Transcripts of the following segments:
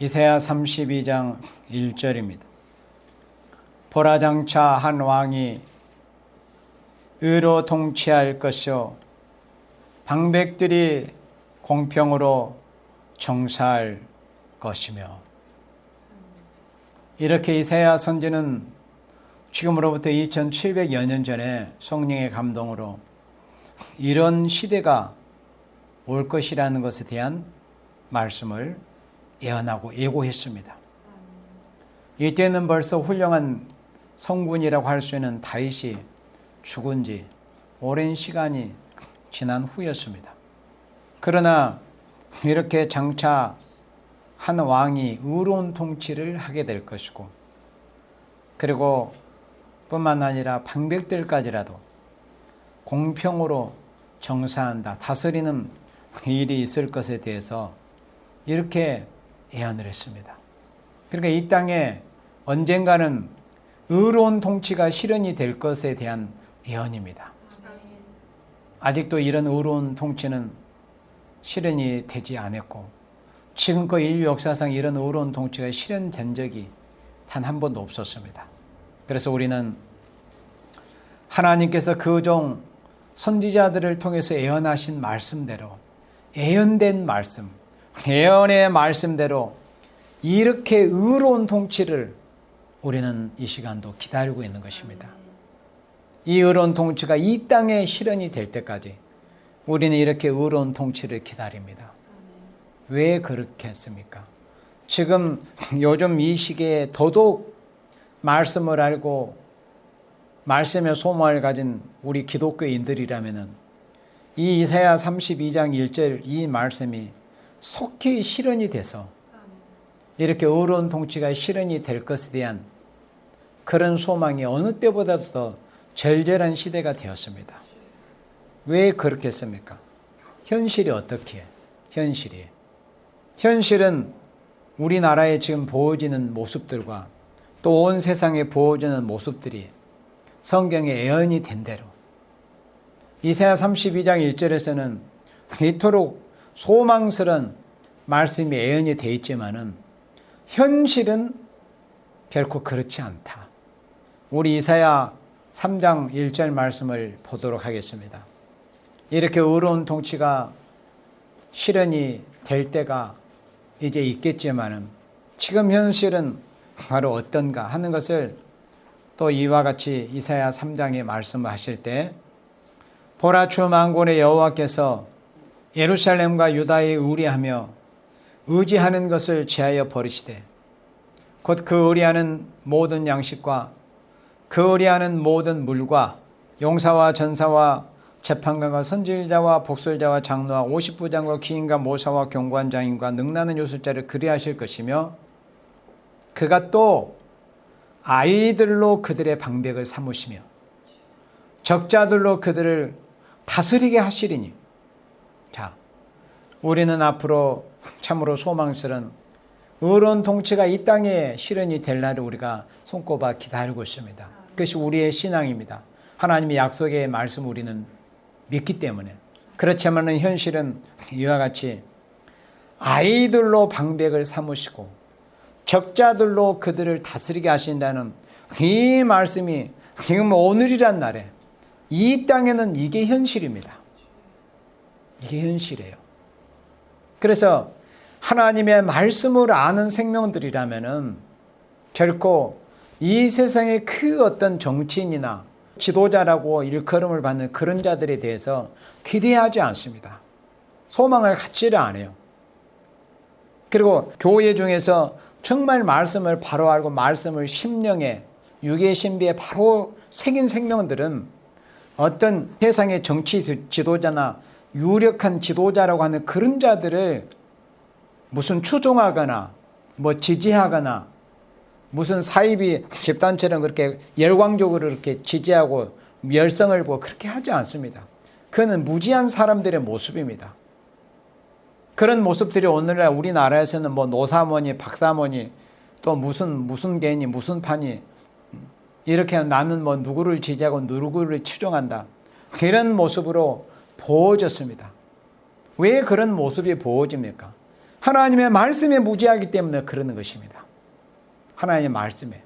이사야 32장 1절입니다. 보라 장차 한 왕이 의로 통치할 것이요 방백들이 공평으로 정사할 것이며. 이렇게 이사야 선지는 지금으로부터 2700여 년 전에 성령의 감동으로 이런 시대가 올 것이라는 것에 대한 말씀을 예언하고 예고했습니다. 이때는 벌써 훌륭한 성군이라고 할 수 있는 다윗이 죽은 지 오랜 시간이 지난 후였습니다. 그러나 이렇게 장차 한 왕이 의로운 통치를 하게 될 것이고, 그리고 뿐만 아니라 방백들까지라도 공평으로 정사한다, 다스리는 일이 있을 것에 대해서 이렇게 예언을 했습니다. 그러니까 이 땅에 언젠가는 의로운 통치가 실현이 될 것에 대한 예언입니다. 아직도 이런 의로운 통치는 실현이 되지 않았고, 지금껏 인류 역사상 이런 의로운 통치가 실현된 적이 단 한 번도 없었습니다. 그래서 우리는 하나님께서 그 종 선지자들을 통해서 예언하신 말씀대로, 예언된 말씀, 예언의 말씀대로 이렇게 의로운 통치를 우리는 이 시간도 기다리고 있는 것입니다. 이 의로운 통치가 이 땅에 실현이 될 때까지 우리는 이렇게 의로운 통치를 기다립니다. 왜 그렇게 했습니까? 지금 요즘 이 시기에 더더욱 말씀을 알고 말씀의 소망을 가진 우리 기독교인들이라면 이 이사야 32장 1절 이 말씀이 속히 실현이 돼서 이렇게 의로운 통치가 실현이 될 것에 대한 그런 소망이 어느 때보다도 더 절절한 시대가 되었습니다. 왜 그렇게 했습니까? 현실이 어떻게 해요? 현실은 우리나라에 지금 보여지는 모습들과 또 온 세상에 보여지는 모습들이 성경에 예언이 된 대로 이사야 32장 1절에서는 이토록 소망스러운 말씀이 예언이 되어 있지만은 현실은 결코 그렇지 않다. 우리 이사야 3장 1절 말씀을 보도록 하겠습니다. 이렇게 의로운 통치가 실현이 될 때가 이제 있겠지만은 지금 현실은 바로 어떤가 하는 것을 또 이와 같이 이사야 3장에 말씀하실 때, 보라 주 만군의 여호와께서 예루살렘과 유다에 의뢰하며 의지하는 것을 제하여 버리시되 곧 그 의뢰하는 모든 양식과 그 의뢰하는 모든 물과 용사와 전사와 재판관과 선지자와 복술자와 장로와 50부장과 귀인과 모사와 경관 장인과 능나는 요술자를 그리하실 것이며, 그가 또 아이들로 그들의 방백을 삼으시며 적자들로 그들을 다스리게 하시리니. 자, 우리는 앞으로 참으로 소망스러운 의로운 통치가 이 땅에 실현이 될 날을 우리가 손꼽아 기다리고 있습니다. 그것이 우리의 신앙입니다. 하나님의 약속의 말씀 우리는 믿기 때문에. 그렇지만 현실은 이와 같이 아이들로 방백을 삼으시고 적자들로 그들을 다스리게 하신다는 이 말씀이 지금 오늘이란 날에 이 땅에는 이게 현실입니다. 이게 현실이에요. 그래서 하나님의 말씀을 아는 생명들이라면은 결코 이 세상의 그 어떤 정치인이나 지도자라고 일컬음을 받는 그런 자들에 대해서 기대하지 않습니다. 소망을 갖지를 않아요. 그리고 교회 중에서 정말 말씀을 바로 알고 말씀을 심령에 육의 신비에 바로 새긴 생명들은 어떤 세상의 정치 지도자나 유력한 지도자라고 하는 그런 자들을 무슨 추종하거나 뭐 지지하거나 무슨 사이비 집단처럼 그렇게 열광적으로 그렇게 지지하고 열성을 보고 그렇게 하지 않습니다. 그는 무지한 사람들의 모습입니다. 그런 모습들이 오늘날 우리나라에서는 뭐 노사모니 박사모니 또 무슨 개니 무슨 파니 이렇게 나는 뭐 누구를 지지하고 누구를 추종한다, 이런 모습으로 보여졌습니다. 왜 그런 모습이 보여집니까? 하나님의 말씀에 무지하기 때문에 그러는 것입니다. 하나님의 말씀에.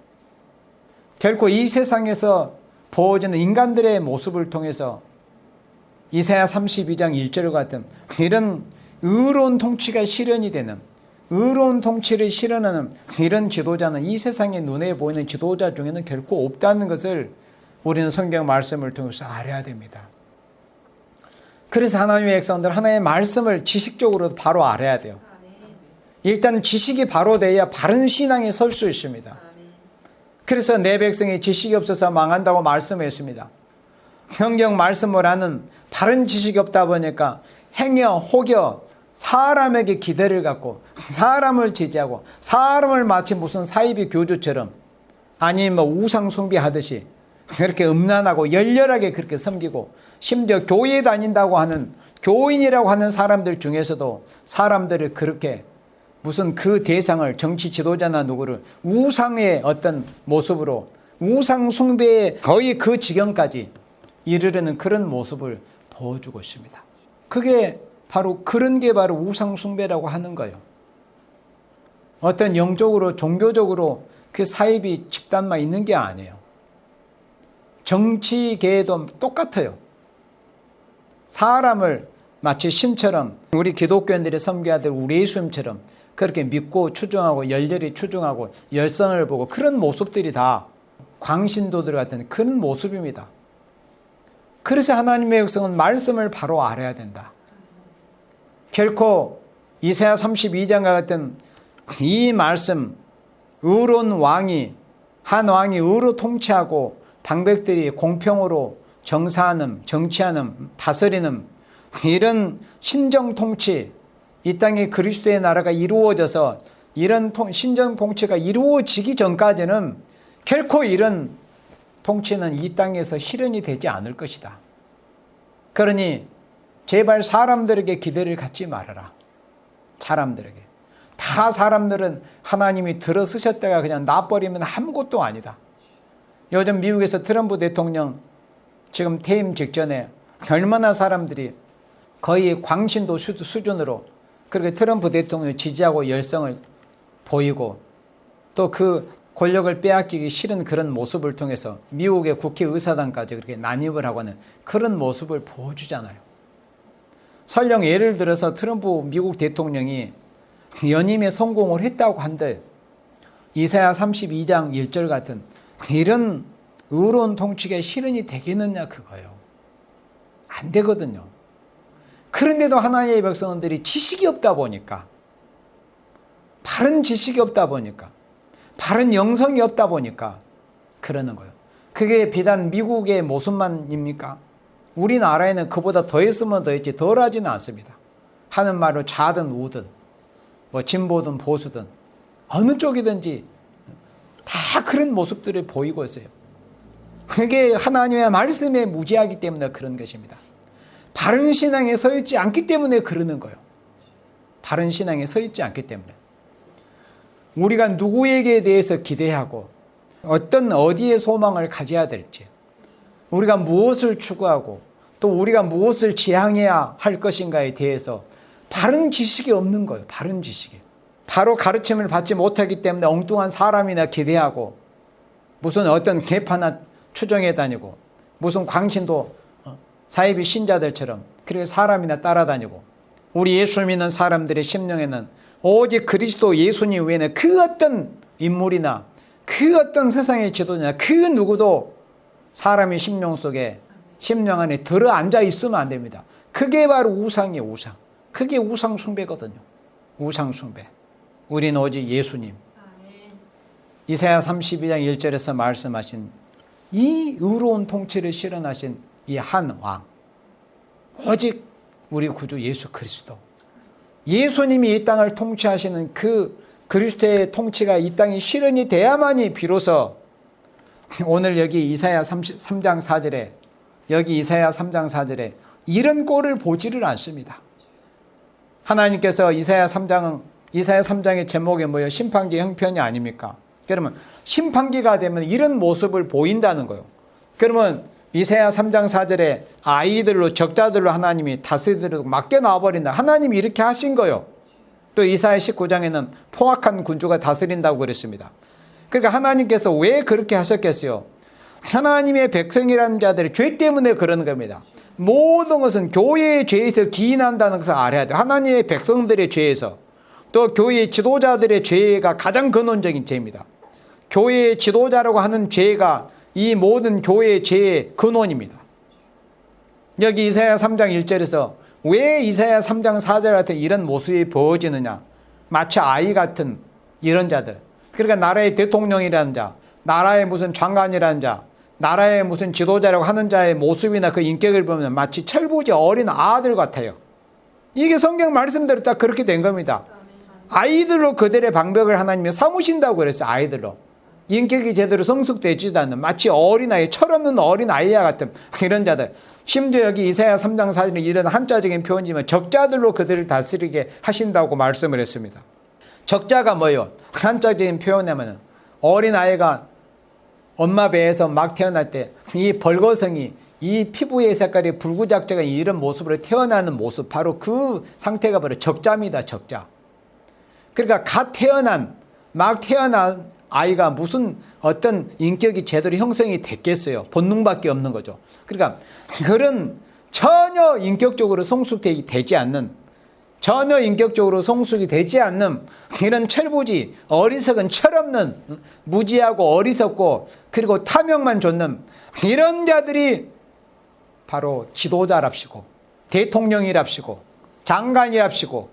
결코 이 세상에서 보여지는 인간들의 모습을 통해서 이사야 32장 1절 같은 이런 의로운 통치가 실현이 되는, 의로운 통치를 실현하는 이런 지도자는 이 세상에 눈에 보이는 지도자 중에는 결코 없다는 것을 우리는 성경 말씀을 통해서 알아야 됩니다. 그래서 하나님의 백성들 하나님의 말씀을 지식적으로 바로 알아야 돼요. 일단 지식이 바로 돼야 바른 신앙에 설 수 있습니다. 그래서 내 백성이 지식이 없어서 망한다고 말씀했습니다. 성경 말씀을 아는 바른 지식이 없다 보니까 행여 혹여 사람에게 기대를 갖고 사람을 지지하고 사람을 마치 무슨 사이비 교주처럼 아니면 뭐 우상 숭배하듯이 그렇게 음란하고 열렬하게 그렇게 섬기고 심지어 교회에 다닌다고 하는 교인이라고 하는 사람들 중에서도 사람들을 그렇게 무슨 그 대상을 정치 지도자나 누구를 우상의 어떤 모습으로 우상 숭배의 거의 그 지경까지 이르르는 그런 모습을 보여주고 있습니다. 그게 바로 그런 게 바로 우상 숭배라고 하는 거예요. 어떤 영적으로 종교적으로 그 사이비 집단만 있는 게 아니에요. 정치계에도 똑같아요. 사람을 마치 신처럼 우리 기독교인들이 섬겨야 될 우리 예수님처럼 그렇게 믿고 추종하고 열렬히 추종하고 열성을 보고 그런 모습들이 다 광신도들 같은 그런 모습입니다. 그래서 하나님의 백성은 말씀을 바로 알아야 된다. 결코 이사야 32장과 같은 이 말씀, 의로운 왕이 한 왕이 의로 통치하고 방백들이 공평으로 정사하는, 정치하는, 다스리는 이런 신정 통치, 이 땅에 그리스도의 나라가 이루어져서 이런 신정 통치가 이루어지기 전까지는 결코 이런 통치는 이 땅에서 실현이 되지 않을 것이다. 그러니 제발 사람들에게 기대를 갖지 말아라. 사람들에게. 다 사람들은 하나님이 들어쓰셨다가 그냥 놔버리면 아무것도 아니다. 요즘 미국에서 트럼프 대통령 지금 퇴임 직전에 얼마나 사람들이 거의 광신도 수준으로 그렇게 트럼프 대통령을 지지하고 열성을 보이고 또 그 권력을 빼앗기기 싫은 그런 모습을 통해서 미국의 국회의사당까지 그렇게 난입을 하고 하는 그런 모습을 보여주잖아요. 설령 예를 들어서 트럼프 미국 대통령이 연임에 성공을 했다고 한들 이사야 32장 1절 같은 이런 의로운 통치가 실현이 되겠느냐 그거예요. 안 되거든요. 그런데도 하나님의 백성들이 지식이 없다 보니까 바른 지식이 없다 보니까 바른 영성이 없다 보니까 그러는 거예요. 그게 비단 미국의 모습만입니까? 우리나라에는 그보다 더했으면 더했지 덜하지는 않습니다. 하는 말로 좌든 우든 뭐 진보든 보수든 어느 쪽이든지 다 그런 모습들을 보이고 있어요. 그게 하나님의 말씀에 무지하기 때문에 그런 것입니다. 바른 신앙에 서 있지 않기 때문에 그러는 거예요. 바른 신앙에 서 있지 않기 때문에. 우리가 누구에게 대해서 기대하고 어디에 소망을 가져야 될지 우리가 무엇을 추구하고 또 우리가 무엇을 지향해야 할 것인가에 대해서 바른 지식이 없는 거예요. 바른 지식이. 바로 가르침을 받지 못하기 때문에 엉뚱한 사람이나 기대하고 무슨 어떤 계파나 추종해 다니고 무슨 광신도 사이비 신자들처럼 그렇게 사람이나 따라다니고 우리 예수 믿는 사람들의 심령에는 오직 그리스도 예수님 외에는 그 어떤 인물이나 그 어떤 세상의 지도자나 그 누구도 사람의 심령 속에 심령 안에 들어앉아 있으면 안 됩니다. 그게 바로 우상이에요. 우상. 그게 우상 숭배거든요. 우상 숭배. 우리는 오직 예수님. 이사야 32장 1절에서 말씀하신 이 의로운 통치를 실현하신 이 한 왕, 오직 우리 구주 예수 그리스도, 예수님이 이 땅을 통치하시는 그 그리스도의 통치가 이 땅에 실현이 돼야만이 비로소 오늘 여기 이사야 3장 4절에 여기 이사야 3장 4절에 이런 꼴을 보지를 않습니다. 하나님께서 이사야 3장의 제목이 뭐예요? 심판기 형편이 아닙니까? 그러면 심판기가 되면 이런 모습을 보인다는 거예요. 그러면 이사야 3장 4절에 아이들로 적자들로 하나님이 다스리도록 맡겨 놔버린다. 하나님이 이렇게 하신 거예요. 또 이사야 19장에는 포악한 군주가 다스린다고 그랬습니다. 그러니까 하나님께서 왜 그렇게 하셨겠어요? 하나님의 백성이라는 자들의 죄 때문에 그러는 겁니다. 모든 것은 교회의 죄에서 기인한다는 것을 알아야 돼요. 하나님의 백성들의 죄에서, 또 교회의 지도자들의 죄가 가장 근원적인 죄입니다. 교회의 지도자라고 하는 죄가 이 모든 교회의 죄의 근원입니다. 여기 이사야 3장 1절에서 왜 이사야 3장 4절 같은 이런 모습이 보여지느냐, 마치 아이 같은 이런 자들, 그러니까 나라의 대통령이라는 자, 나라의 무슨 장관이라는 자, 나라의 무슨 지도자라고 하는 자의 모습이나 그 인격을 보면 마치 철부지 어린 아들 같아요. 이게 성경 말씀대로 딱 그렇게 된 겁니다. 아이들로 그들의 방벽을 하나님이 삼으신다고 그랬어요. 아이들로. 인격이 제대로 성숙되지도 않는 마치 어린아이, 철없는 어린아이와 같은 이런 자들. 심지어 여기 이사야 3장 4절에 이런 한자적인 표현이지만 적자들로 그들을 다스리게 하신다고 말씀을 했습니다. 적자가 뭐예요? 한자적인 표현하면 어린아이가 엄마 배에서 막 태어날 때 이 벌거성이 이 피부의 색깔이 붉은작작한 이런 모습으로 태어나는 모습, 바로 그 상태가 바로 적자입니다. 적자. 그러니까 막 태어난 아이가 무슨 어떤 인격이 제대로 형성이 됐겠어요. 본능밖에 없는 거죠. 그러니까 그런 전혀 인격적으로 성숙되지 않는, 전혀 인격적으로 성숙이 되지 않는 이런 철부지, 어리석은, 철없는, 무지하고 어리석고 그리고 탐욕만 좇는 이런 자들이 바로 지도자랍시고 대통령이랍시고 장관이랍시고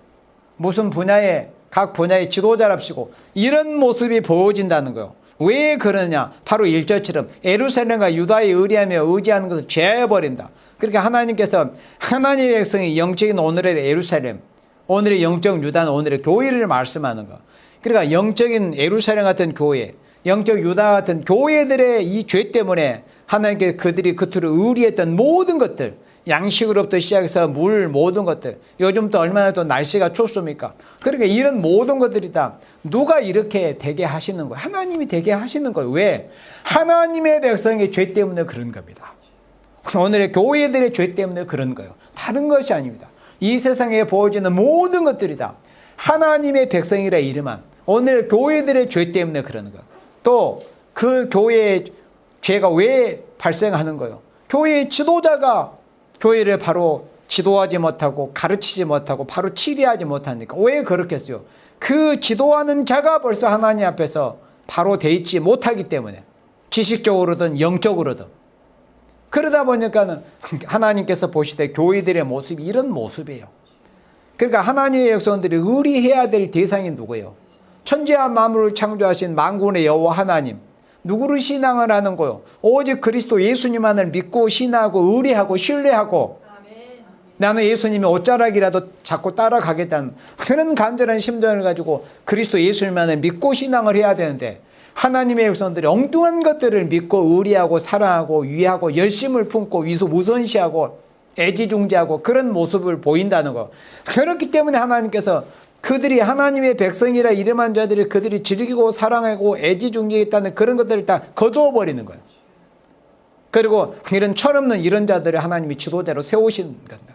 무슨 분야의 각 분야의 지도자랍시고 이런 모습이 보여진다는 거예요. 왜 그러냐? 바로 1절처럼 예루살렘과 유다에 의지하는 것을 제해버린다. 그러니까 하나님께서 하나님의 백성이 영적인 오늘의 예루살렘, 오늘의 영적 유다는 오늘의 교회를 말씀하는 거. 그러니까 영적인 예루살렘 같은 교회, 영적 유다 같은 교회들의 이 죄 때문에 하나님께 그들이 그토록 의리했던 모든 것들, 양식으로부터 시작해서 물 모든 것들, 요즘 또 얼마나 또 날씨가 춥습니까? 그러니까 이런 모든 것들이 다 누가 이렇게 되게 하시는 거예요? 하나님이 되게 하시는 거예요. 왜? 하나님의 백성의 죄 때문에 그런 겁니다. 오늘의 교회들의 죄 때문에 그런 거예요. 다른 것이 아닙니다. 이 세상에 보여지는 모든 것들이 다 하나님의 백성이라 이름한 오늘 교회들의 죄 때문에 그러는 거예요. 또 그 교회의 죄가 왜 발생하는 거예요? 교회의 지도자가 교회를 바로 지도하지 못하고 가르치지 못하고 바로 치리하지 못하니까. 왜 그렇겠어요? 그 지도하는 자가 벌써 하나님 앞에서 바로 돼 있지 못하기 때문에, 지식적으로든 영적으로든. 그러다 보니까는 하나님께서 보시되 교회들의 모습이 이런 모습이에요. 그러니까 하나님의 백성들이 의리해야 될 대상이 누구예요? 천지와 만물을 창조하신 만군의 여호와 하나님. 누구를 신앙을 하는 거요? 오직 그리스도 예수님만을 믿고 신하고 의리하고 신뢰하고 나는 예수님의 옷자락이라도 자꾸 따라가겠다는 그런 간절한 심정을 가지고 그리스도 예수님만을 믿고 신앙을 해야 되는데, 하나님의 백성들이 엉뚱한 것들을 믿고 의리하고 사랑하고 위하고 열심을 품고 우선시하고 애지중지하고 그런 모습을 보인다는 거. 그렇기 때문에 하나님께서 그들이 하나님의 백성이라 이름한 자들이 그들이 즐기고 사랑하고 애지중지했다는 그런 것들을 다 거두어 버리는 거예요. 그리고 이런 철없는 이런 자들을 하나님이 지도자로 세우신 겁니다.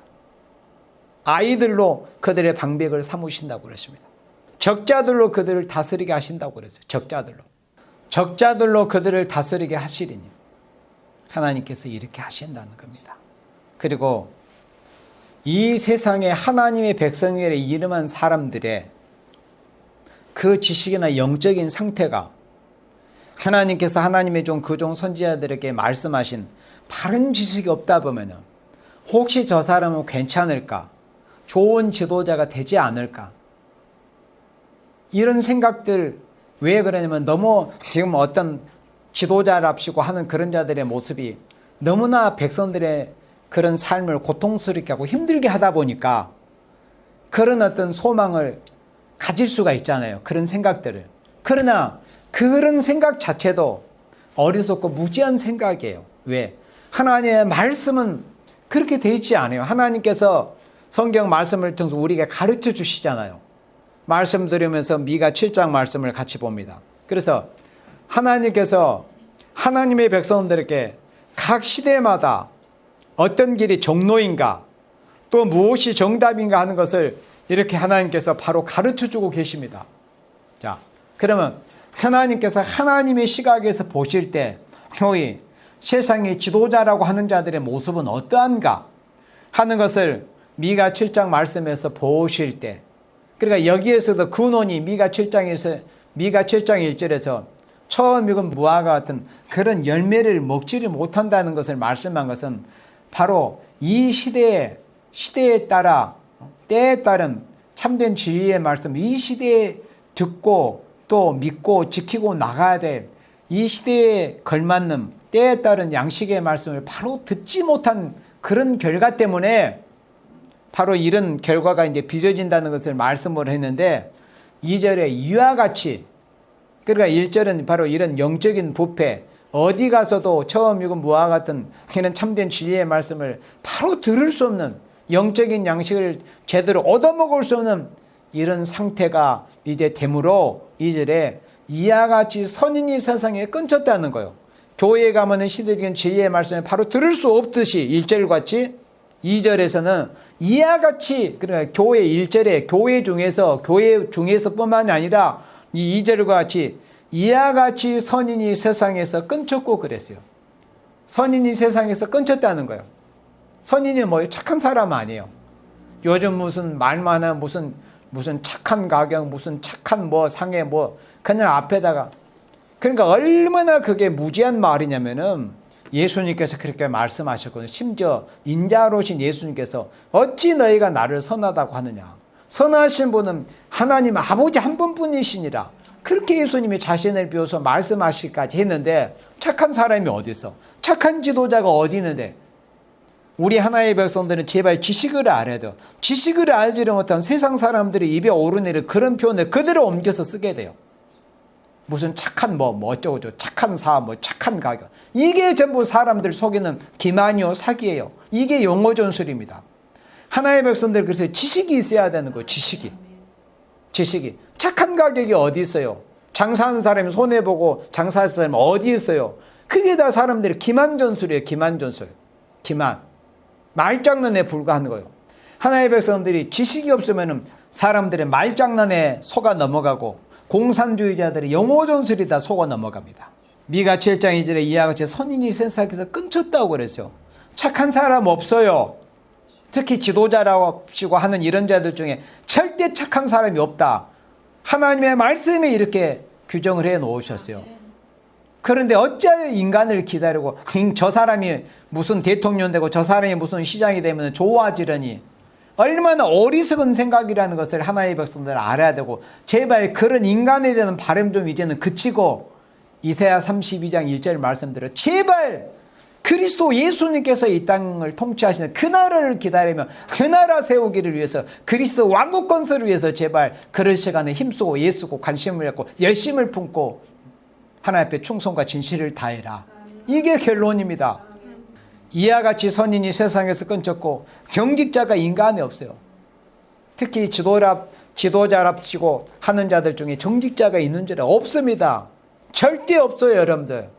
아이들로 그들의 방백을 삼으신다고 그랬습니다. 적자들로 그들을 다스리게 하신다고 그랬어요. 적자들로 그들을 다스리게 하시리니 하나님께서 이렇게 하신다는 겁니다. 그리고 이 세상에 하나님의 백성이라 이름한 사람들의 그 지식이나 영적인 상태가 하나님께서 하나님의 그 종 선지자들에게 말씀하신 바른 지식이 없다 보면 혹시 저 사람은 괜찮을까? 좋은 지도자가 되지 않을까? 이런 생각들. 왜 그러냐면 너무 지금 어떤 지도자랍시고 하는 그런 자들의 모습이 너무나 백성들의 그런 삶을 고통스럽게 하고 힘들게 하다 보니까 그런 어떤 소망을 가질 수가 있잖아요. 그런 생각들을. 그러나 그런 생각 자체도 어리석고 무지한 생각이에요. 왜? 하나님의 말씀은 그렇게 돼 있지 않아요. 하나님께서 성경 말씀을 통해서 우리에게 가르쳐 주시잖아요. 말씀 들으면서 미가 7장 말씀을 같이 봅니다. 그래서 하나님께서 하나님의 백성들에게 각 시대마다 어떤 길이 정로인가 또 무엇이 정답인가 하는 것을 이렇게 하나님께서 바로 가르쳐주고 계십니다. 자, 그러면 하나님께서 하나님의 시각에서 보실 때 교회, 세상의 지도자라고 하는 자들의 모습은 어떠한가 하는 것을 미가 7장 말씀에서 보실 때, 그러니까 여기에서도 근원이 미가 7장 1절에서 처음 익은 무화과 같은 그런 열매를 먹지를 못한다는 것을 말씀한 것은 바로 이 시대에 따라 때에 따른 참된 진리의 말씀, 이 시대에 듣고 또 믿고 지키고 나가야 될 이 시대에 걸맞는 때에 따른 양식의 말씀을 바로 듣지 못한 그런 결과 때문에 바로 이런 결과가 이제 빚어진다는 것을 말씀을 했는데, 2절에 이와 같이, 그러니까 1절은 바로 이런 영적인 부패, 어디 가서도 처음 익은 무화과 같은 이런 참된 진리의 말씀을 바로 들을 수 없는, 영적인 양식을 제대로 얻어먹을 수 없는 이런 상태가 이제 되므로 2절에 이와 같이 선인이 세상에 끊쳤다는 거예요. 교회에 가면은 시대적인 진리의 말씀을 바로 들을 수 없듯이 1절 같이 2절에서는 이와 같이, 그러니까 교회 1절에 교회 중에서뿐만이 아니라 이 2절과 같이 이와 같이 선인이 세상에서 끊쳤고 그랬어요. 선인이 세상에서 끊쳤다는 거예요. 선인이 뭐예요? 착한 사람 아니에요. 요즘 무슨 말만 하면 무슨 착한 가경, 무슨 착한 뭐 상해 뭐 그냥 앞에다가, 그러니까 얼마나 그게 무지한 말이냐면은 예수님께서 그렇게 말씀하셨거든요. 심지어 인자로신 예수님께서 어찌 너희가 나를 선하다고 하느냐. 선하신 분은 하나님 아버지 한 분뿐이시니라. 그렇게 예수님이 자신을 비워서 말씀하시기까지 했는데 착한 사람이 어디 있어? 착한 지도자가 어디 있는데? 우리 하나의 백성들은 제발 지식을 알아야 돼요. 지식을 알지를 못한 세상 사람들이 입에 오르내리는 그런 표현을 그대로 옮겨서 쓰게 돼요. 무슨 착한 뭐 어쩌고저쩌고, 착한 사업, 뭐 착한 가격. 이게 전부 사람들 속이는 기만이요, 사기예요. 이게 용어 전술입니다. 하나의 백성들, 그래서 지식이 있어야 되는 거예요. 지식이. 착한 가격이 어디 있어요? 장사하는 사람이 손해보고 장사할 사람이 어디 있어요? 그게 다 사람들이 기만 전술이에요. 기만 전술. 기만. 말장난에 불과한 거예요. 하나의 백성들이 지식이 없으면 사람들의 말장난에 속아 넘어가고 공산주의자들의 영어 전술이 다 속아 넘어갑니다. 미가 7장 2절에 이와 같이 선인이 세상에서 끊쳤다고 그랬어요. 착한 사람 없어요. 특히 지도자라고 하는 이런 자들 중에 절대 착한 사람이 없다. 하나님의 말씀에 이렇게 규정을 해 놓으셨어요. 그런데 어찌하여 인간을 기다리고 저 사람이 무슨 대통령 되고 저 사람이 무슨 시장이 되면 좋아지려니, 얼마나 어리석은 생각이라는 것을 하나의 백성들 알아야 되고, 제발 그런 인간에 대한 바람 좀 이제는 그치고 이사야 32장 1절 말씀대로 제발 그리스도 예수님께서 이 땅을 통치하시는 그 나라를 기다리며 그 나라 세우기를 위해서, 그리스도 왕국 건설을 위해서 제발 그럴 시간에 힘쓰고 예수고 관심을 갖고 열심을 품고 하나님 앞에 충성과 진실을 다해라. 이게 결론입니다. 이와 같이 선인이 세상에서 끊겼고 경직자가 인간에 없어요. 특히 지도자랍시고 하는 자들 중에 정직자가 있는 줄 없습니다. 절대 없어요, 여러분들.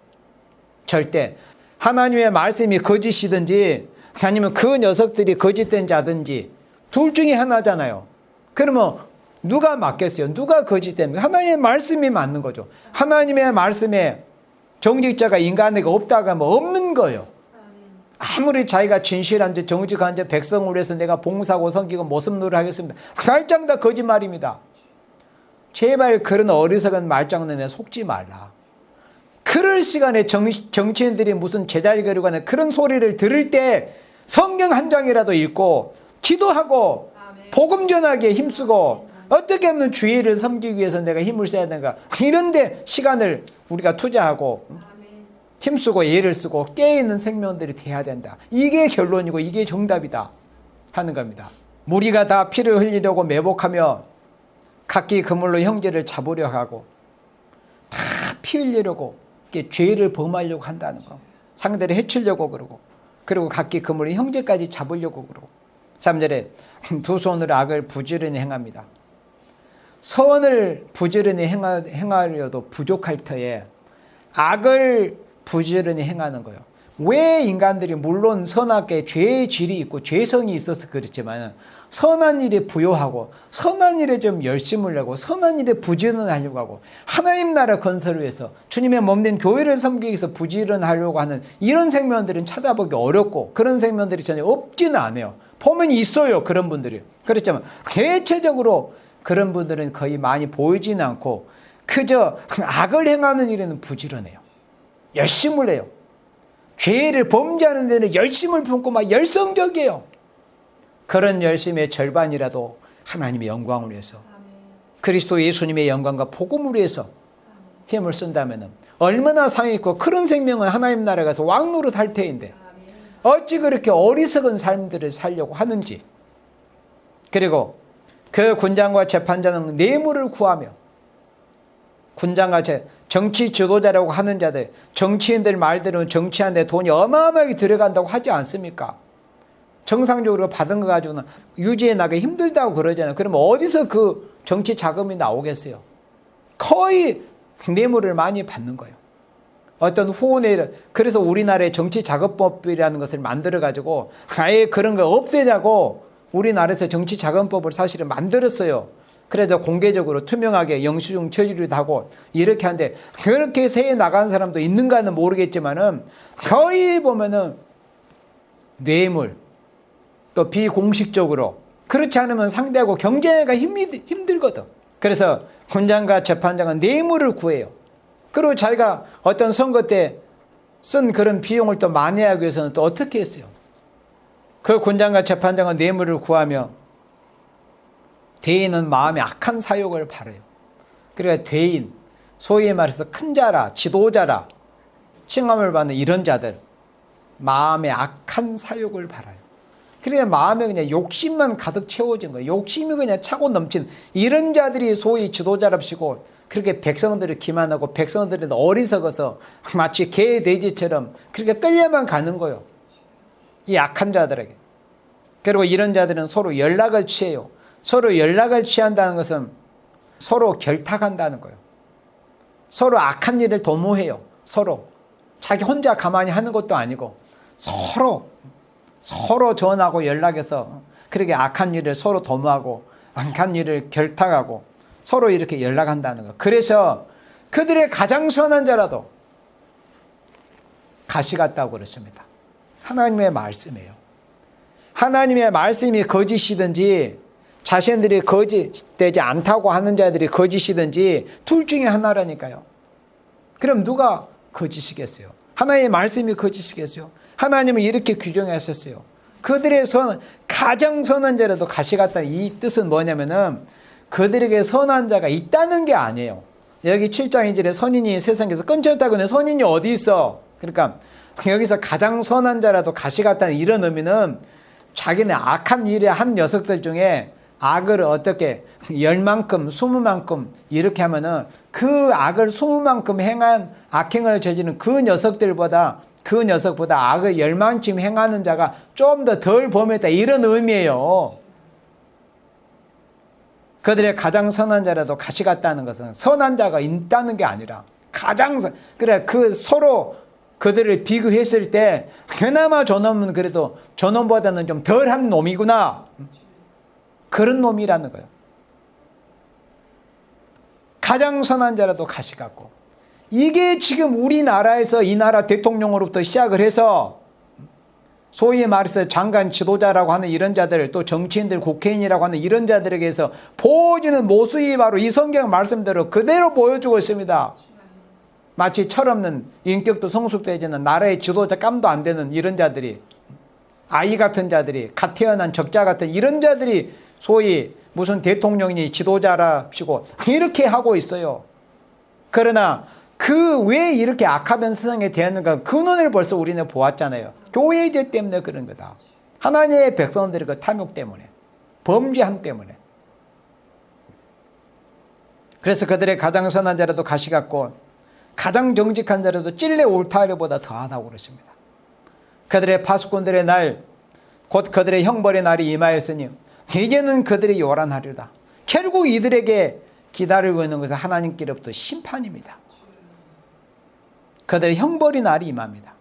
절대. 하나님의 말씀이 거짓이든지 아니면 그 녀석들이 거짓된 자든지 둘 중에 하나잖아요. 그러면 누가 맞겠어요? 누가 거짓됩니까? 하나님의 말씀이 맞는 거죠. 하나님의 말씀에 정직자가 인간에게 없다가 뭐 없는 거예요. 아무리 자기가 진실한지 정직한지 백성을 위해서 내가 봉사하고 섬기고 모습노를 하겠습니다. 말장 다 거짓말입니다. 제발 그런 어리석은 말장난에 속지 말라. 그럴 시간에 정치인들이 무슨 제자리 거리고 하는 그런 소리를 들을 때 성경 한 장이라도 읽고 기도하고 복음 전하기에 힘쓰고 어떻게 하면 주의를 섬기기 위해서 내가 힘을 써야 되는가, 이런데 시간을 우리가 투자하고 힘쓰고 예를 쓰고 깨어있는 생명들이 돼야 된다. 이게 결론이고 이게 정답이다 하는 겁니다. 무리가 다 피를 흘리려고 매복하며 각기 그물로 형제를 잡으려 하고 다 피 흘리려고 죄를 범하려고 한다는 거. 상대를 해치려고 그러고, 그리고 각기 그물로 형제까지 잡으려고 그러고. 3절에 두 손으로 악을 부지런히 행합니다. 선을 부지런히 행하려도 부족할 터에 악을 부지런히 행하는 거예요. 왜 인간들이 물론 선악계 죄의 질이 있고 죄성이 있어서 그렇지만 선한 일에 부요하고 선한 일에 좀 열심을 내고 선한 일에 부지런하려고 하고 하나님 나라 건설을 위해서 주님의 몸된 교회를 섬기기 위해서 부지런하려고 하는 이런 생명들은 찾아보기 어렵고 그런 생명들이 전혀 없지는 않아요. 보면 있어요. 그런 분들이. 그렇지만 대체적으로 그런 분들은 거의 많이 보이지는 않고 그저 악을 행하는 일에는 부지런해요. 열심을 해요. 죄를 범죄하는 데는 열심을 품고 막 열성적이에요. 그런 열심의 절반이라도 하나님의 영광을 위해서 그리스도 예수님의 영광과 복음을 위해서 힘을 쓴다면 얼마나 상이 있고 그런 생명은 하나님 나라에 가서 왕노릇 할 테인데 어찌 그렇게 어리석은 삶들을 살려고 하는지. 그리고 그 군장과 재판장은 뇌물을 구하며 군장과 정치 지도자라고 하는 자들, 정치인들 말대로 정치하는데 돈이 어마어마하게 들어간다고 하지 않습니까? 정상적으로 받은 거 가지고는 유지해 나가기 힘들다고 그러잖아요. 그러면 어디서 그 정치 자금이 나오겠어요? 거의 뇌물을 많이 받는 거예요. 어떤 후원에, 그래서 우리나라의 정치자금법이라는 것을 만들어가지고 아예 그런 걸 없애자고 우리나라에서 정치자금법을 사실은 만들었어요. 그래서 공개적으로 투명하게 영수증 처리를 하고 이렇게 하는데 그렇게 세해 나가는 사람도 있는가는 모르겠지만은 거의 보면은 뇌물 또 비공식적으로 그렇지 않으면 상대하고 경쟁하기가 힘들거든. 그래서 군장과 재판장은 뇌물을 구해요. 그리고 자기가 어떤 선거 때 쓴 그런 비용을 또 만회하기 위해서는 또 어떻게 했어요? 그 군장과 재판장은 뇌물을 구하며 대인은 마음에 악한 사욕을 바라요. 그러니까 대인, 소위 말해서 큰 자라, 지도자라 칭함을 받는 이런 자들 마음에 악한 사욕을 바라요. 그러니까 마음에 그냥 욕심만 가득 채워진 거예요. 욕심이 그냥 차고 넘친 이런 자들이 소위 지도자랍시고 그렇게 백성들을 기만하고 백성들은 어리석어서 마치 개 돼지처럼 그렇게 끌려만 가는 거예요. 이 악한 자들에게. 그리고 이런 자들은 서로 연락을 취해요. 서로 연락을 취한다는 것은 서로 결탁한다는 거예요. 서로 악한 일을 도모해요. 서로. 자기 혼자 가만히 하는 것도 아니고 서로 전하고 연락해서 그렇게 악한 일을 서로 도모하고 악한 일을 결탁하고 서로 이렇게 연락한다는 거. 그래서 그들의 가장 선한 자라도 가시 같다고 그랬습니다. 하나님의 말씀이에요. 하나님의 말씀이 거짓이든지 자신들이 거짓되지 않다고 하는 자들이 거짓이든지 둘 중에 하나라니까요. 그럼 누가 거짓이겠어요? 하나님의 말씀이 거짓이겠어요? 하나님은 이렇게 규정하셨어요. 그들의 가장 선한 자라도 가시 같다는 이 뜻은 뭐냐면은 그들에게 선한 자가 있다는 게 아니에요. 여기 7장 2절에 선인이 세상에서 끊겼다고 하는 선인이 어디 있어? 그러니까 여기서 가장 선한 자라도 가시 같다는 이런 의미는 자기네 악한 일을 한 녀석들 중에 악을 어떻게 10만큼 20만큼 이렇게 하면은 그 악을 20만큼 행한 악행을 저지른 그 녀석보다 악을 10만쯤 행하는 자가 좀 더 덜 범했다 이런 의미예요. 그들의 가장 선한 자라도 가시 같다는 것은 선한 자가 있다는 게 아니라 그래 그 서로 그들을 비교했을 때 그나마 저놈은 그래도 저놈보다는 좀 덜한 놈이구나. 그런 놈이라는 거예요. 가장 선한 자라도 가시 같고 이게 지금 우리나라에서 이 나라 대통령으로부터 시작을 해서 소위 말해서 장관 지도자라고 하는 이런 자들 또 정치인들 국회의원이라고 하는 이런 자들에게서 보여주는 모습이 바로 이 성경 말씀대로 그대로 보여주고 있습니다. 마치 철없는 인격도 성숙되지 않은 나라의 지도자 깜도 안 되는 이런 자들이 아이 같은 자들이 갓 태어난 적자 같은 이런 자들이 소위 무슨 대통령이 지도자랍시고 이렇게 하고 있어요. 그러나 그 왜 이렇게 악하던 세상에 대했는가 그 눈을 벌써 우리는 보았잖아요. 교회제 때문에 그런 거다. 하나님의 백성들의 그 탐욕 때문에 범죄함 때문에. 그래서 그들의 가장 선한 자라도 가시 같고 가장 정직한 자라도 찔레 올타리보다 더하다고 그랬습니다. 그들의 파수꾼들의 날 곧 그들의 형벌의 날이 임하였으니 이제는 그들이 요란하리로다. 결국 이들에게 기다리고 있는 것은 하나님께로부터 심판입니다. 그들의 형벌의 날이 임합니다.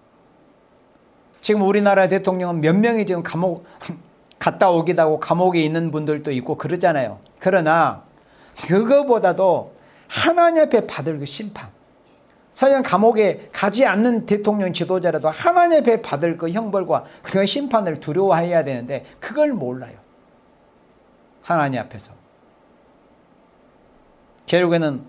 지금 우리나라 대통령은 몇 명이 지금 갔다 오기도 하고 감옥에 있는 분들도 있고 그러잖아요. 그러나 그거보다도 하나님 앞에 받을 그 심판, 설령 감옥에 가지 않는 대통령 지도자라도 하나님 앞에 받을 그 형벌과 그 심판을 두려워해야 되는데 그걸 몰라요. 하나님 앞에서. 결국에는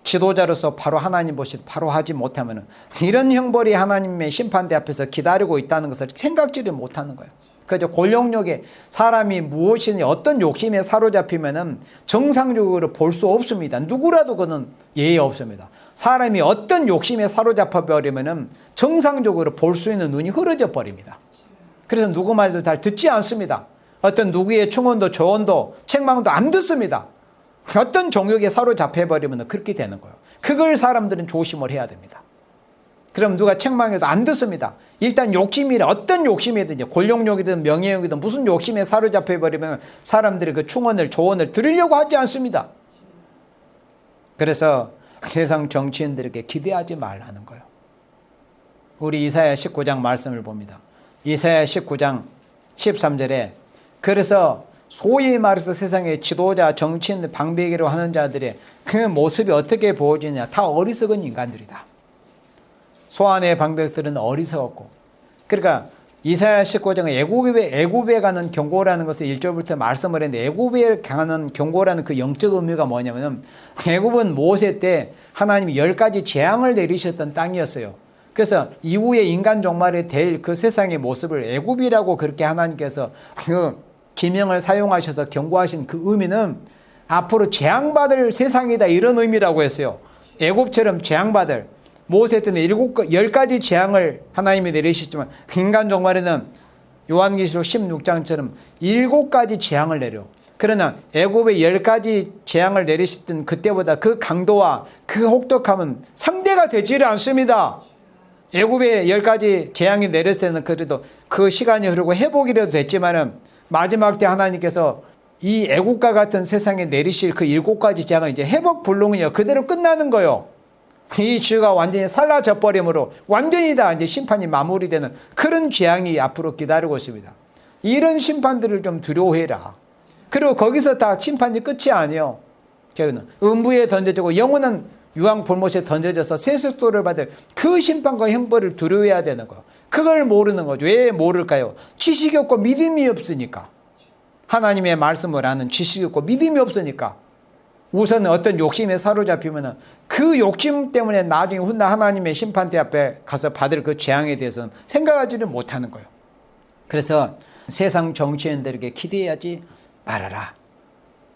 지도자로서 바로 하나님 보시 바로 하지 못하면 이런 형벌이 하나님의 심판대 앞에서 기다리고 있다는 것을 생각지를 못하는 거예요. 그죠? 권력욕에 사람이 무엇이니 어떤 욕심에 사로잡히면은 정상적으로 볼 수 없습니다. 누구라도 그는 예의 없습니다. 사람이 어떤 욕심에 사로잡혀 버리면은 정상적으로 볼 수 있는 눈이 흐려져 버립니다. 그래서 누구 말도 잘 듣지 않습니다. 어떤 누구의 충언도 조언도 책망도 안 듣습니다. 어떤 종욕에 사로잡혀 버리면 그렇게 되는 거예요. 그걸 사람들은 조심을 해야 됩니다. 그럼 누가 책망해도 안 듣습니다. 일단 욕심이라 어떤 욕심이든지 권력욕이든 명예욕이든 무슨 욕심에 사로잡혀 버리면 사람들이 그 충언을 조언을 들으려고 하지 않습니다. 그래서 세상 정치인들에게 기대하지 말라는 거예요. 우리 이사야 19장 말씀을 봅니다. 이사야 19장 13절에 그래서 소위 말해서 세상의 지도자, 정치인, 방배기로 하는 자들의 그 모습이 어떻게 보여지냐. 다 어리석은 인간들이다. 소안의 방백들은 어리석었고, 그러니까 이사야 19장은 애굽에 가는 경고라는 것을 1절부터 말씀을 했는데 애굽에 가는 경고라는 그 영적 의미가 뭐냐면 애굽은 모세 때 하나님이 10가지 재앙을 내리셨던 땅이었어요. 그래서 이후에 인간 종말에 될 그 세상의 모습을 애굽이라고 그렇게 하나님께서 그 기명을 사용하셔서 경고하신 그 의미는 앞으로 재앙받을 세상이다 이런 의미라고 했어요. 애굽처럼 재앙받을 모세 때는 10가지 재앙을 하나님이 내리셨지만 인간 종말에는 요한계시록 16장처럼 7가지 재앙을 내려. 그러나 애굽에 10가지 재앙을 내리셨던 그때보다 그 강도와 그 혹독함은 상대가 되지를 않습니다. 애굽에 10가지 재앙이 내렸을 때는 그래도 그 시간이 흐르고 회복이라도 됐지만은 마지막 때 하나님께서 이 애국과 같은 세상에 내리실 그 7가지 재앙은 이제 회복 불능이요. 그대로 끝나는 거예요. 이 죄가 완전히 사라져 버림으로 완전히 다 이제 심판이 마무리되는 그런 재앙이 앞으로 기다리고 있습니다. 이런 심판들을 좀 두려워해라. 그리고 거기서 다 심판이 끝이 아니에요. 결국은 음부에 던져지고 영원한 유황 불못에 던져져서 세속도를 받을 그 심판과 형벌을 두려워해야 되는 거예요. 그걸 모르는 거죠. 왜 모를까요? 지식이 없고 믿음이 없으니까. 하나님의 말씀을 아는 지식이 없고 믿음이 없으니까. 우선 어떤 욕심에 사로잡히면 그 욕심 때문에 나중에 훗날 하나님의 심판대 앞에 가서 받을 그 재앙에 대해서는 생각하지를 못하는 거예요. 그래서 세상 정치인들에게 기대하지 말아라.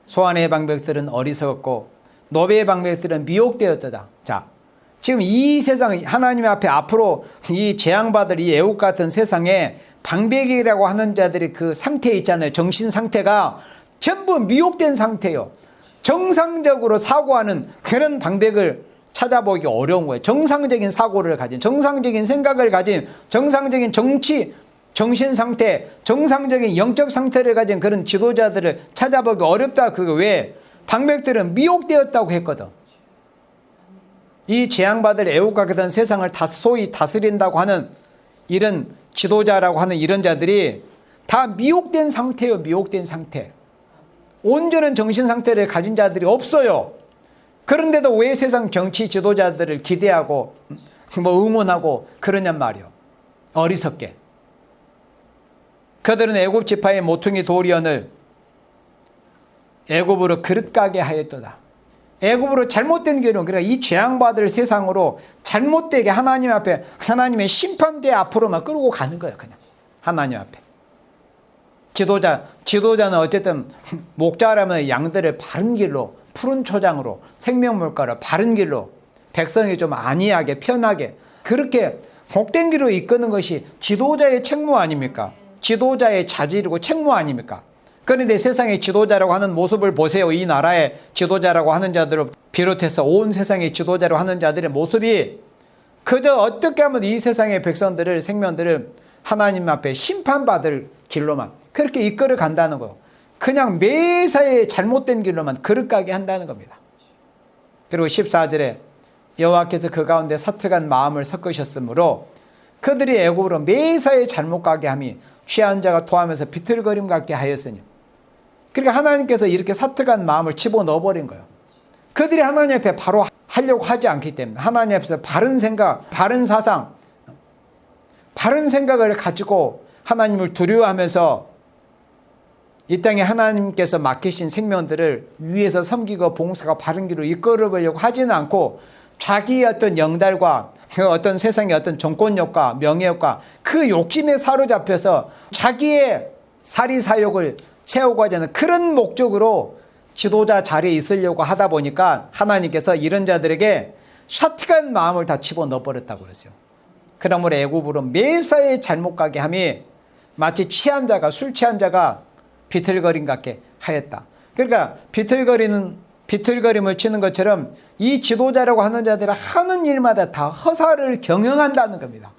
소안의 방백들은 어리석었고 노베의 방백들은 미혹되었다. 자, 지금 이 세상 하나님 앞에 앞으로 이 재앙받을 이 애국 같은 세상에 방백이라고 하는 자들이 그 상태 있잖아요. 정신 상태가 전부 미혹된 상태예요. 정상적으로 사고하는 그런 방백을 찾아보기 어려운 거예요. 정상적인 사고를 가진, 정상적인 생각을 가진, 정상적인 정신 상태, 정상적인 영적 상태를 가진 그런 지도자들을 찾아보기 어렵다. 그거 왜? 방백들은 미혹되었다고 했거든. 이 재앙받을 애국과 같은 세상을 소위 다스린다고 하는 이런 지도자라고 하는 이런 자들이 다 미혹된 상태예요. 미혹된 상태. 온전한 정신 상태를 가진 자들이 없어요. 그런데도 왜 세상 정치 지도자들을 기대하고 응원하고 그러냔 말이요. 어리석게. 그들은 애굽 지파의 모퉁이 도리언을 애굽으로 그릇 가게 하였도다. 애굽으로 잘못된 길로, 그러니까 이 재앙받을 세상으로 잘못되게 하나님 앞에 하나님의 심판대 앞으로만 끌고 가는 거예요. 그냥 하나님 앞에. 지도자는 어쨌든 목자라면 양들을 바른 길로, 푸른 초장으로, 생명물가로 바른 길로 백성이 좀 안이하게 편하게 그렇게 복된 길로 이끄는 것이 지도자의 책무 아닙니까? 지도자의 자질이고 책무 아닙니까? 그런데 세상의 지도자라고 하는 모습을 보세요. 이 나라의 지도자라고 하는 자들을 비롯해서 온 세상의 지도자로 하는 자들의 모습이 그저 어떻게 하면 이 세상의 백성들을, 생명들을 하나님 앞에 심판받을 길로만 그렇게 이끌어 간다는 거예요. 그냥 매사에 잘못된 길로만 그릇가게 한다는 겁니다. 그리고 14절에 여호와께서 그 가운데 사특한 마음을 섞으셨으므로 그들이 애굽으로 매사에 잘못 가게 함이 취한 자가 토하면서 비틀거림 같게 하였으니. 그러니까 하나님께서 이렇게 사특한 마음을 집어넣어버린 거예요. 그들이 하나님 앞에 바로 하려고 하지 않기 때문에 하나님 앞에서 바른 생각, 바른 사상, 바른 생각을 가지고 하나님을 두려워하면서 이 땅에 하나님께서 맡기신 생명들을 위에서 섬기고 봉사가 바른 길로 이끌어보려고 하지는 않고 자기의 어떤 영달과 그 어떤 세상의 어떤 정권욕과 명예욕과 그 욕심에 사로잡혀서 자기의 사리사욕을 채우고자 하는 그런 목적으로 지도자 자리에 있으려고 하다 보니까 하나님께서 이런 자들에게 사특한 마음을 다 집어넣어 버렸다고 그랬어요. 그러므로 애굽으로 매사에 잘못 가게 함이 마치 취한 자가, 술 취한 자가 비틀거림 같게 하였다. 그러니까 비틀거림을 치는 것처럼 이 지도자라고 하는 자들은 하는 일마다 다 허사를 경영한다는 겁니다.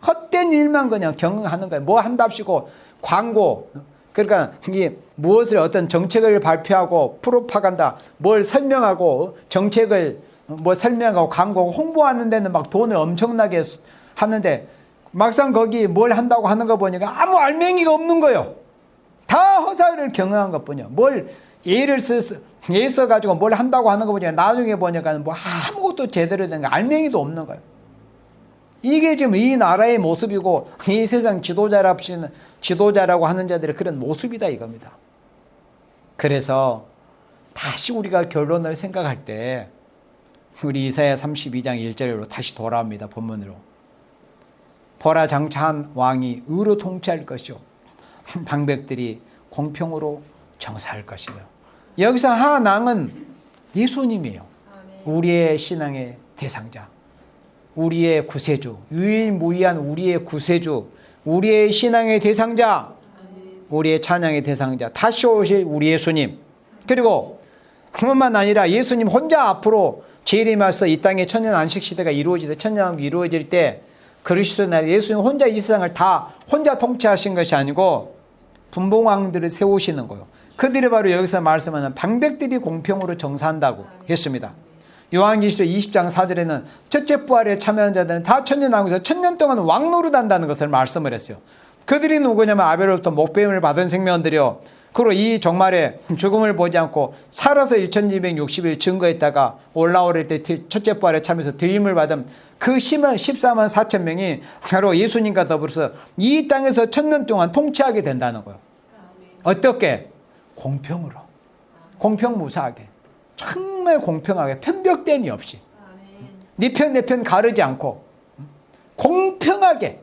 헛된 일만 그냥 경영하는 거예요. 뭐 한답시고 광고, 그러니까 이 무엇을 어떤 정책을 발표하고 프로파간다, 뭘 설명하고 정책을 뭐 설명하고 광고 홍보하는 데는 막 돈을 엄청나게 하는데 막상 거기 뭘 한다고 하는 거 보니까 아무 알맹이가 없는 거예요. 다 허사를 경영한 것뿐이야. 뭘 예를 써가지고 뭘 한다고 하는 거 보니까 나중에 보니까 뭐 아무것도 제대로 된 거 알맹이도 없는 거예요. 이게 지금 이 나라의 모습이고 이 세상 지도자라고 하는 자들의 그런 모습이다 이겁니다. 그래서 다시 우리가 결론을 생각할 때 우리 이사야 32장 1절로 다시 돌아옵니다. 본문으로. 보라 장차한 왕이 의로 통치할 것이요 방백들이 공평으로 정사할 것이며. 여기서 하나님은 예수님이에요. 우리의 신앙의 대상자, 우리의 구세주, 유일무이한 우리의 구세주, 우리의 신앙의 대상자, 우리의 찬양의 대상자, 다시 오실 우리 예수님. 그리고 그것만 아니라 예수님 혼자 앞으로 재림하셔서 이 땅에 천년 안식 시대가 이루어질 때 그리스도 나라 예수님 혼자 이 세상을 다 혼자 통치하신 것이 아니고 분봉왕들을 세우시는 거예요. 그들이 바로 여기서 말씀하는 방백들이 공평으로 정사한다고 했습니다. 요한계시록 20장 4절에는 첫째 부활에 참여한 자들은 다 천년왕국에서 천년 동안 왕노릇한다는 것을 말씀을 했어요. 그들이 누구냐면 아벨로부터 목배임을 받은 생명들이요. 그리고 이 종말에 죽음을 보지 않고 살아서 1260일 증거했다가 올라오를 때 첫째 부활에 참여해서 들림을 받은 그 14만 4천 명이 바로 예수님과 더불어서 이 땅에서 천년 동안 통치하게 된다는 거예요. 어떻게? 공평으로. 공평무사하게. 정말 공평하게 편벽됨이 없이 네 편 내 편 가르지 않고 공평하게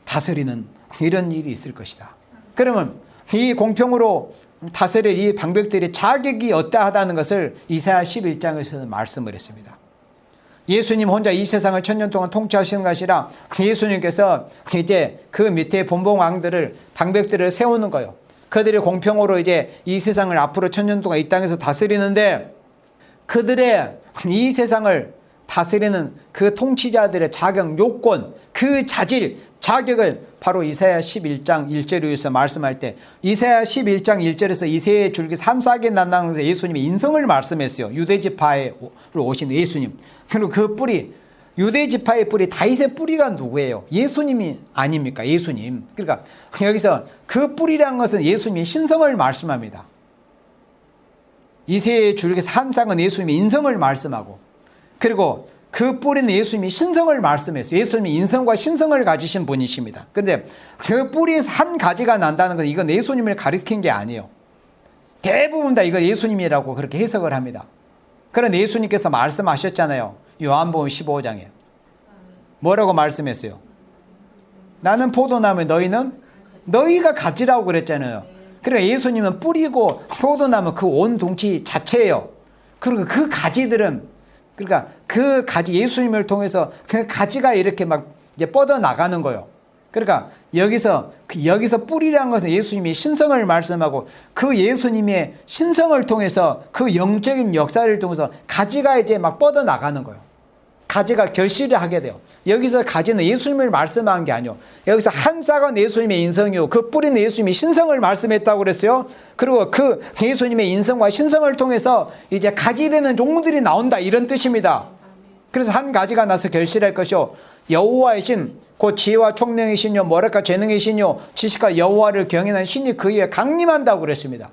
다스리는 이런 일이 있을 것이다. 그러면 이 공평으로 다스릴 이 방백들의 자격이 어떠하다는 것을 이사야 11장에서는 말씀을 했습니다. 예수님 혼자 이 세상을 천년 동안 통치하시는 것이 아니라 예수님께서 이제 그 밑에 본봉왕들을 방백들을 세우는 거예요. 그들이 공평으로 이제 이 세상을 앞으로 천년 동안 이 땅에서 다스리는데 그들의 이 세상을 다스리는 그 통치자들의 자격, 요건, 그 자질, 자격을 바로 이사야 11장 1절에서 말씀할 때 이사야 11장 1절에서 이새의 줄기 산싹이 난다는 것에 예수님이 인성을 말씀했어요. 유대지파로 오신 예수님. 그리고 그 뿌리, 유대지파의 뿌리, 다윗의 뿌리가 누구예요? 예수님이 아닙니까? 예수님. 그러니까 여기서 그 뿌리라는 것은 예수님의 신성을 말씀합니다. 이새의 줄기 산싹은 예수님의 인성을 말씀하고 그리고 그 뿌리는 예수님이 신성을 말씀했어요. 예수님이 인성과 신성을 가지신 분이십니다. 그런데 그 뿌리에서 한 가지가 난다는 건 이건 예수님을 가리킨 게 아니에요. 대부분 다 이걸 예수님이라고 그렇게 해석을 합니다. 그런데 예수님께서 말씀하셨잖아요. 요한복음 15장에. 뭐라고 말씀했어요? 나는 포도나무, 너희가 가지라고 그랬잖아요. 그러니까 예수님은 뿌리고 포도나무 그 온 둥치 자체예요. 그리고 그 가지들은 그러니까 그 가지 예수님을 통해서 그 가지가 이렇게 막 이제 뻗어 나가는 거예요. 그러니까 여기서 뿌리라는 것은 예수님이 신성을 말씀하고 그 예수님의 신성을 통해서 그 영적인 역사를 통해서 가지가 이제 막 뻗어 나가는 거예요. 가지가 결실을 하게 돼요. 여기서 가지는 예수님을 말씀한 게 아니요. 여기서 한 싹은 예수님의 인성이요. 그 뿌리는 예수님이 신성을 말씀했다고 그랬어요. 그리고 그 예수님의 인성과 신성을 통해서 이제 가지 되는 종들이 나온다. 이런 뜻입니다. 그래서 한 가지가 나서 결실할 것이요. 여호와의 신, 곧 지혜와 총명의 신요 모략과 재능의 신요 지식과 여호와를 경외하는 신이 그 위에 강림한다고 그랬습니다.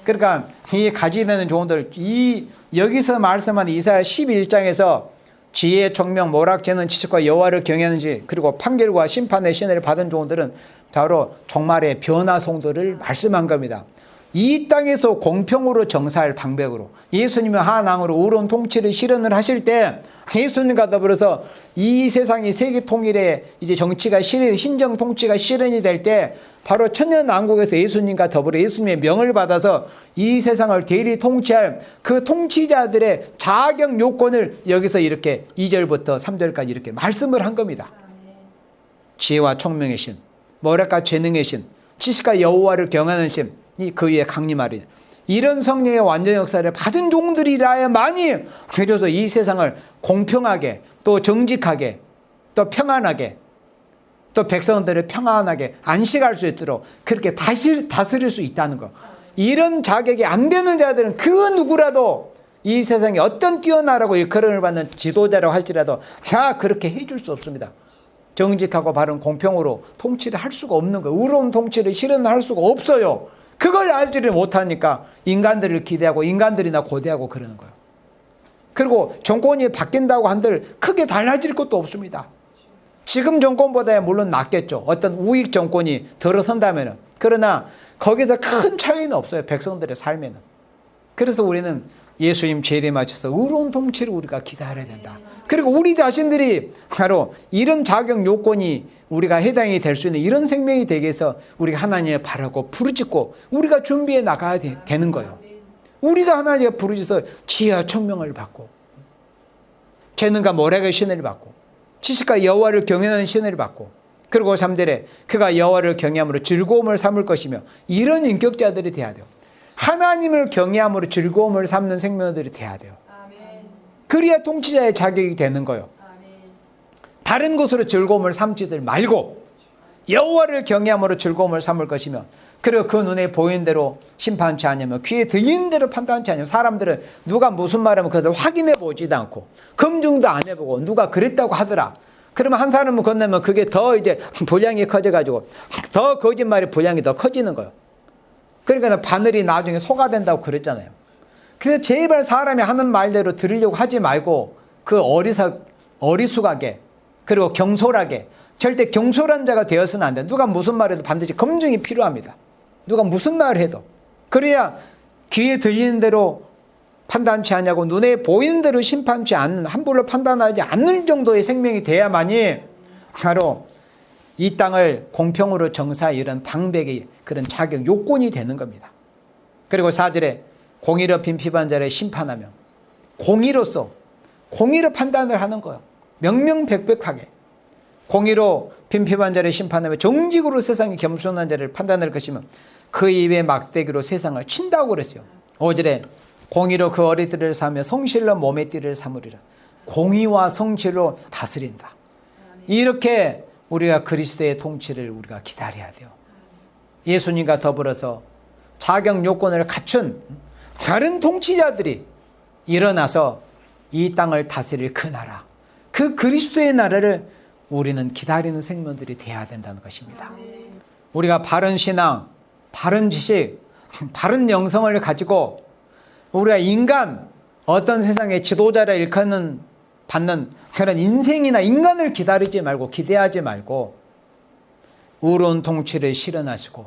그러니까 이 가지게 되는 종들, 이 여기서 말씀한 이사야 11장에서 지혜, 총명, 모략, 재능, 지식과 여호와를 경외하는지, 그리고 판결과 심판의 신을 받은 종들은 바로 종말의 변화 성도를 말씀한 겁니다. 이 땅에서 공평으로 정사할 방백으로 예수님의 한왕으로 의로운 통치를 실현을 하실 때, 예수님과 더불어서 이 세상이 세계 통일의 이제 정치가 신정 통치가 실현이 될 때, 바로 천년왕국에서 예수님과 더불어 예수님의 명을 받아서 이 세상을 대리 통치할 그 통치자들의 자격 요건을 여기서 이렇게 2절부터 3절까지 이렇게 말씀을 한 겁니다. 지혜와 총명의 신, 모략과 재능의 신, 지식과 여호와를 경외하는 신, 이 그 위에 강림하리. 이런 성령의 완전 역사를 받은 종들이라야만이 그래서 이 세상을 공평하게, 또 정직하게, 또 평안하게, 또 백성들을 평안하게 안식할 수 있도록 그렇게 다스릴 수 있다는 것. 이런 자격이 안 되는 자들은 그 누구라도 이 세상에 어떤 뛰어나라고 일컬음을 받는 지도자라고 할지라도 다 그렇게 해줄 수 없습니다. 정직하고 바른 공평으로 통치를 할 수가 없는 거예요. 의로운 통치를 실현할 수가 없어요. 그걸 알지를 못하니까 인간들을 기대하고 인간들이나 고대하고 그러는 거예요. 그리고 정권이 바뀐다고 한들 크게 달라질 것도 없습니다. 지금 정권보다 물론 낫겠죠. 어떤 우익 정권이 들어선다면은. 그러나 거기서 큰 차이는 없어요. 백성들의 삶에는. 그래서 우리는 예수님 재림에 맞춰서 의로운 통치를 우리가 기다려야 된다. 그리고 우리 자신들이 바로 이런 자격 요건이 우리가 해당이 될 수 있는 이런 생명이 되기 위해서 우리가 하나님을 바라고 부르짖고 우리가 준비해 나가야 되는 거예요. 우리가 하나님을 부르짖어서 지혜와 총명을 받고 재능과 모략의 신을 받고 지식과 여호와를 경외하는 신을 받고, 그리고 3절에 그가 여호와를 경외함으로 즐거움을 삼을 것이며, 이런 인격자들이 돼야 돼요. 하나님을 경외함으로 즐거움을 삼는 생명들이 돼야 돼요. 그래야 통치자의 자격이 되는 거예요. 다른 것으로 즐거움을 삼지들 말고 여호와를 경외함으로 즐거움을 삼을 것이며, 그리고 그 눈에 보이는 대로 심판치 않으며 귀에 들리는 대로 판단치 않으며, 사람들은 누가 무슨 말하면 그것을 확인해 보지도 않고 검증도 안 해보고 누가 그랬다고 하더라. 그러면 한 사람은 건네면 그게 더 이제 분량이 커져가지고 더 거짓말의 분량이 더 커지는 거예요. 그러니까 바늘이 나중에 소가 된다고 그랬잖아요. 그래서 제발 사람이 하는 말대로 들으려고 하지 말고 그 어리숙하게 그리고 경솔하게, 절대 경솔한 자가 되어서는 안 돼. 누가 무슨 말해도 반드시 검증이 필요합니다. 누가 무슨 말을 해도. 그래야 귀에 들리는 대로 판단치 않냐고 눈에 보이는 대로 심판치 않는, 함부로 판단하지 않는 정도의 생명이 돼야만이 바로 이 땅을 공평으로 정사할 이런 방백의 그런 자격 요건이 되는 겁니다. 그리고 4절에 공의로 빈핍한 자를 심판하며, 공의로서 공의로 판단을 하는 거예요. 명명백백하게 공의로 빈핍한 자를 심판하며 정직으로 세상에 겸손한 자를 판단할 것이면 그 입의 막대기로 세상을 친다고 그랬어요. 5절에 공의로 그 어리들을 사며 성실로 몸의 띠를 삼으리라. 공의와 성실로 다스린다. 이렇게 우리가 그리스도의 통치를 우리가 기다려야 돼요. 예수님과 더불어서 자격 요건을 갖춘 다른 통치자들이 일어나서 이 땅을 다스릴 그 나라, 그 그리스도의 나라를 우리는 기다리는 생명들이 되어야 된다는 것입니다. 우리가 바른 신앙, 바른 지식, 바른 영성을 가지고 우리가 인간, 어떤 세상의 지도자를 일컫는 받는 그런 인생이나 인간을 기다리지 말고 기대하지 말고 의로운 통치를 실현하시고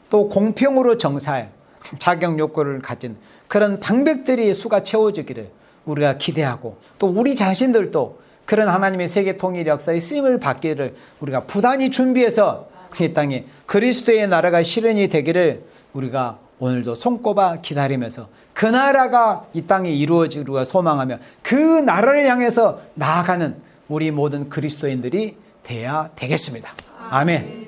또 공평으로 정사할 자격 요건을 가진 그런 방백들이 수가 채워지기를 우리가 기대하고, 또 우리 자신들도 그런 하나님의 세계 통일 역사의 쓰임을 받기를 우리가 부단히 준비해서 이 땅에 그리스도의 나라가 실현이 되기를 우리가 오늘도 손꼽아 기다리면서 그 나라가 이 땅에 이루어지기를 소망하며 그 나라를 향해서 나아가는 우리 모든 그리스도인들이 돼야 되겠습니다. 아멘.